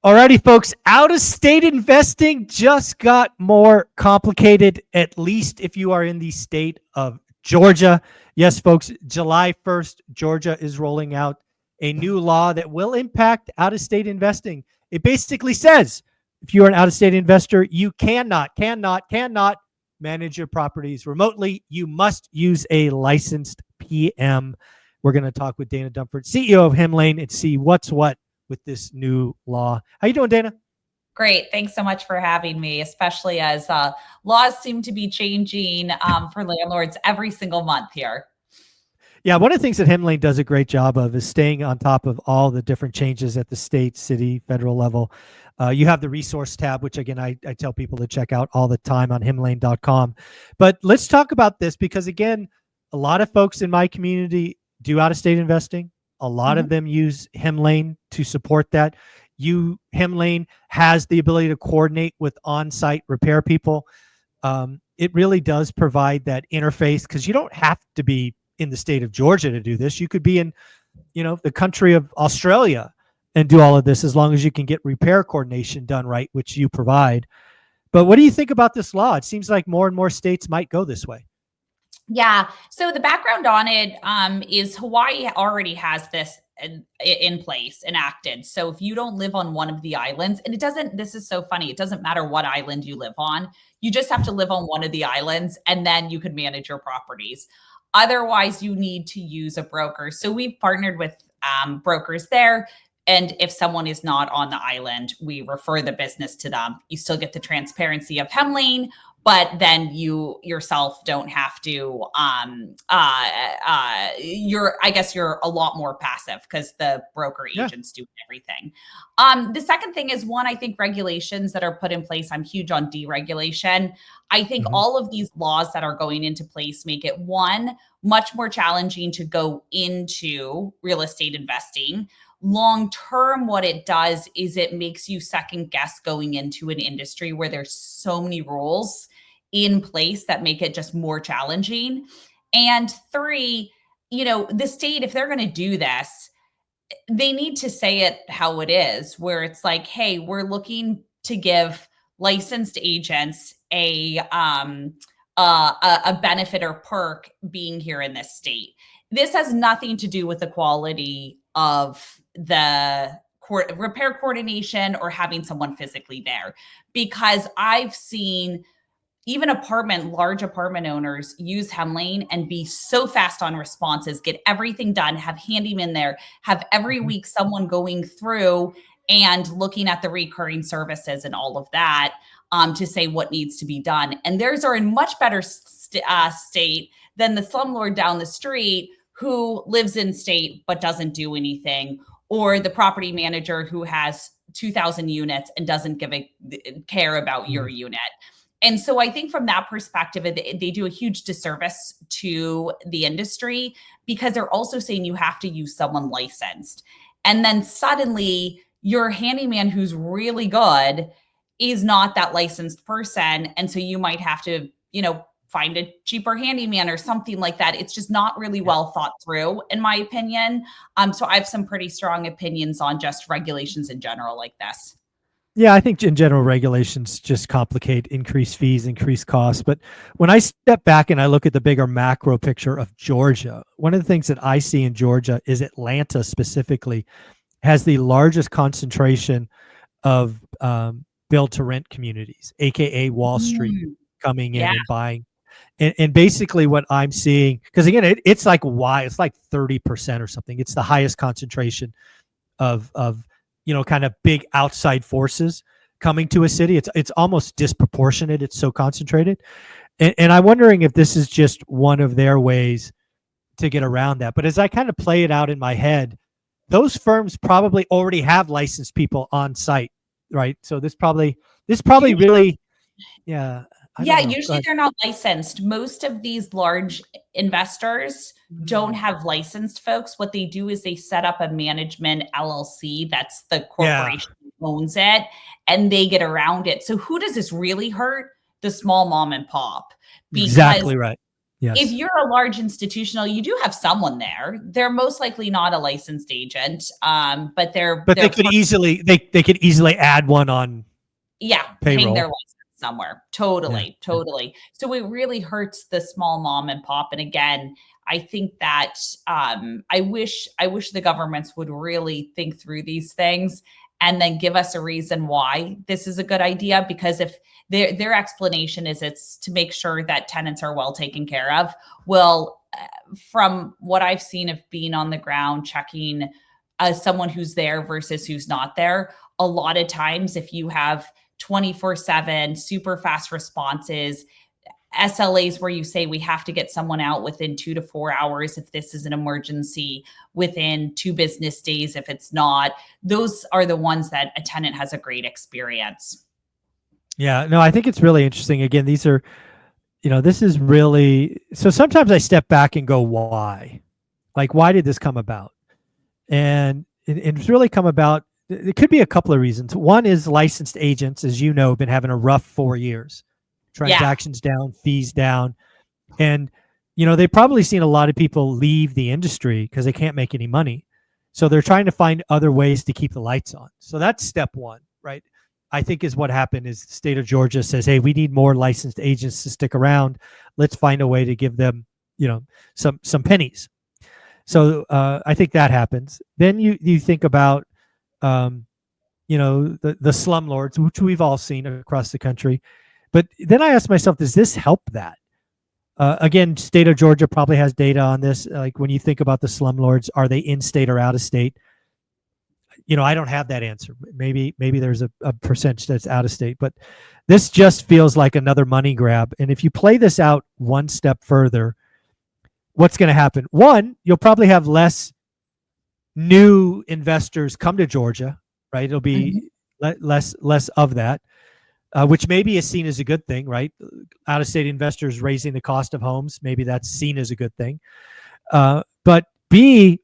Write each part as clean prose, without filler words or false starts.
Alrighty, folks, out-of-state investing just got more complicated, at least if you are in the state of Georgia. Yes, folks, July 1st, Georgia is rolling out a new law that will impact out-of-state investing. It basically says if you are an out-of-state investor, you cannot manage your properties remotely. You must use a licensed PM. We're going to talk with Dana Dunford, CEO of Hemlane, and see what's what with this new law. How you doing, Dana? Great. Thanks so much for having me, especially as laws seem to be changing for landlords every single month here. Yeah, one of the things that Hemlane does a great job of is staying on top of all the different changes at the state, city, federal level. You have the resource tab, which again, I tell people to check out all the time on hemlane.com. But let's talk about this because again, a lot of folks in my community do out-of-state investing. A lot of them use Hemlane to support that. Hemlane has the ability to coordinate with on-site repair people. It really does provide that interface because you don't have to be in the state of Georgia to do this. You could be in, the country of Australia and do all of this as long as you can get repair coordination done right, which you provide. But what do you think about this law? It seems like more and more states might go this way. Yeah. So the background on it is Hawaii already has this in place, enacted. So if you don't live on one of the islands, and this is so funny, it doesn't matter what island you live on, you just have to live on one of the islands and then you can manage your properties. Otherwise, you need to use a broker. So we've partnered with brokers there. And if someone is not on the island, we refer the business to them. You still get the transparency of Hemlane, but then you yourself don't have to, you're a lot more passive because the broker agents do everything. The second thing is I think regulations that are put in place, I'm huge on deregulation. I think all of these laws that are going into place make it much more challenging to go into real estate investing. Long term, what it does is it makes you second guess going into an industry where there's so many rules in place that make it just more challenging. And three, the state, if they're going to do this, they need to say it how it is, where it's like, hey, we're looking to give licensed agents a benefit or perk being here in this state. This has nothing to do with the quality of the repair coordination or having someone physically there, because I've seen even large apartment owners use Hemlane and be so fast on responses, get everything done, have handyman there, have every week someone going through and looking at the recurring services and all of that to say what needs to be done. And theirs are in much better state than the slumlord down the street who lives in state but doesn't do anything, or the property manager who has 2,000 units and doesn't care about your unit. And so I think from that perspective, they do a huge disservice to the industry because they're also saying you have to use someone licensed. And then suddenly your handyman who's really good is not that licensed person. And so you might have to, find a cheaper handyman or something like that. It's just not really well thought through, in my opinion. So I have some pretty strong opinions on just regulations in general like this. Yeah, I think in general, regulations just complicate, increase fees, increase costs. But when I step back and I look at the bigger macro picture of Georgia, one of the things that I see in Georgia is Atlanta specifically has the largest concentration of build-to-rent communities, AKA Wall Street, coming in and buying. And basically what I'm seeing, because again, it's like 30% or something. It's the highest concentration of kind of big outside forces coming to a city. It's almost disproportionate. It's so concentrated. And I'm wondering if this is just one of their ways to get around that. But as I kind of play it out in my head, those firms probably already have licensed people on site, right? So this probably really, usually they're not licensed. Most of these large investors don't have licensed folks. What they do is they set up a management LLC. That's the corporation who owns it, and they get around it. So who does this really hurt? The small mom and pop. Exactly right. Yes. If you're a large institutional, you do have someone there. They're most likely not a licensed agent, but But they could easily they could easily add one on yeah, hang their payroll. license somewhere. Yeah. Totally, Yeah. totally. So it really hurts the small mom and pop. And again, I think that I wish the governments would really think through these things and then give us a reason why this is a good idea. Because if their explanation is it's to make sure that tenants are well taken care of, well, from what I've seen of being on the ground checking someone who's there versus who's not there, a lot of times if you have 24/7 super fast responses, SLAs where you say we have to get someone out within 2 to 4 hours if this is an emergency, within 2 business days if it's not. Those are the ones that a tenant has a great experience. Yeah. No, I think it's really interesting. Again, these are, this is really, so sometimes I step back and go, why? Like, why did this come about? And it's really come about. It could be a couple of reasons. One is licensed agents, as you know, have been having a rough 4 years. Yeah. Transactions down, fees down. And, they've probably seen a lot of people leave the industry because they can't make any money. So they're trying to find other ways to keep the lights on. So that's step one, right? I think is what happened is the state of Georgia says, hey, we need more licensed agents to stick around. Let's find a way to give them, some pennies. So I think that happens. Then you think about, the slumlords, which we've all seen across the country. But then I ask myself, does this help that? Again, state of Georgia probably has data on this. Like when you think about the slumlords, are they in state or out of state? I don't have that answer. Maybe there's a percentage that's out of state, but this just feels like another money grab. And if you play this out one step further, what's going to happen? One, you'll probably have less new investors come to Georgia, right? It'll be less of that, which maybe is seen as a good thing, right? Out-of-state investors raising the cost of homes, maybe that's seen as a good thing. But B,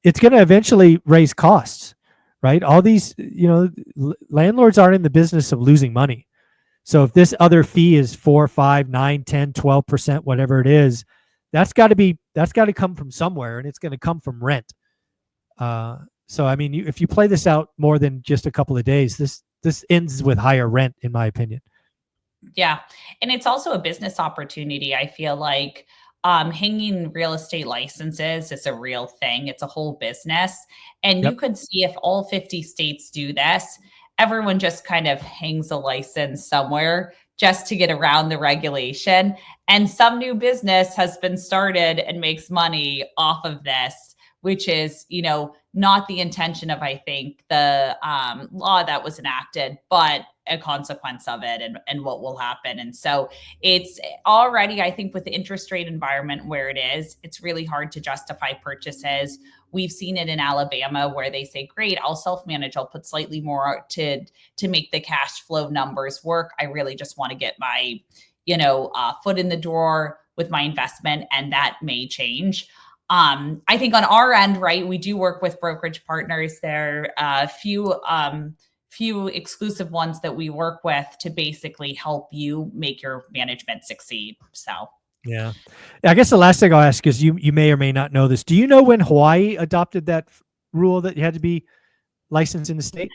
it's going to eventually raise costs, right? All these, landlords aren't in the business of losing money. So if this other fee is 4, 5, 9, 10, 12%, whatever it is, that's got to come from somewhere, and it's going to come from rent. So I mean, if you play this out more than just a couple of days, this ends with higher rent, in my opinion. Yeah. And it's also a business opportunity. I feel like hanging real estate licenses is a real thing. It's a whole business. And you Yep. could see if all 50 states do this, everyone just kind of hangs a license somewhere just to get around the regulation. And some new business has been started and makes money off of this, which is, not the intention of, I think, the law that was enacted, but a consequence of it and what will happen. And so it's already, I think, with the interest rate environment where it is, it's really hard to justify purchases. We've seen it in Alabama where they say, great, I'll self-manage. I'll put slightly more to make the cash flow numbers work. I really just want to get my, foot in the door with my investment, and that may change. I think on our end, right, we do work with brokerage partners. There are few exclusive ones that we work with to basically help you make your management succeed. So, Yeah. I guess the last thing I'll ask is you may or may not know this. Do you know when Hawaii adopted that rule that you had to be licensed in the state?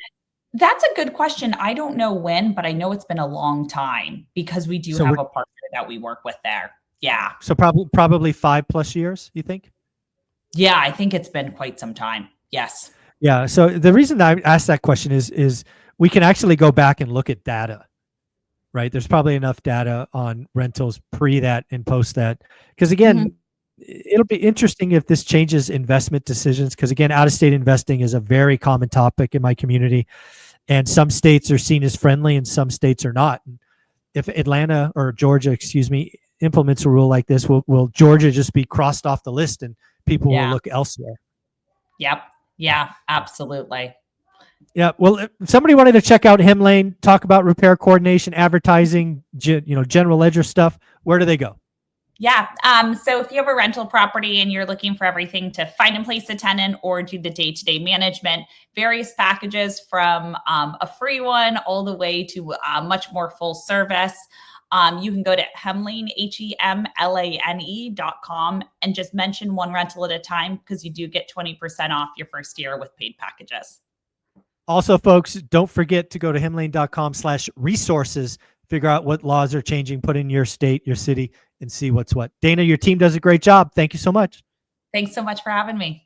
that's a good question. I don't know when, but I know it's been a long time because we do So have we're a partner that we work with there. Yeah. so probably 5+ years, you think? Yeah, I think it's been quite some time. Yes. Yeah. So the reason that I asked that question is we can actually go back and look at data, right? There's probably enough data on rentals pre that and post that. Because again, it'll be interesting if this changes investment decisions. Because again, out-of-state investing is a very common topic in my community. And some states are seen as friendly and some states are not. If Atlanta or Georgia, excuse me, implements a rule like this, will Georgia just be crossed off the list and people will Yeah. look elsewhere? Yep. Yeah, absolutely. Yeah. Well, if somebody wanted to check out Hemlane, talk about repair coordination, advertising, general ledger stuff, where do they go? Yeah. So if you have a rental property and you're looking for everything to find and place a tenant or do the day-to-day management, various packages from a free one all the way to much more full service. You can go to Hemlane, HEMLANE.com, and just mention one rental at a time, because you do get 20% off your first year with paid packages. Also, folks, don't forget to go to hemlane.com/resources, figure out what laws are changing, put in your state, your city, and see what's what. Dana, your team does a great job. Thank you so much. Thanks so much for having me.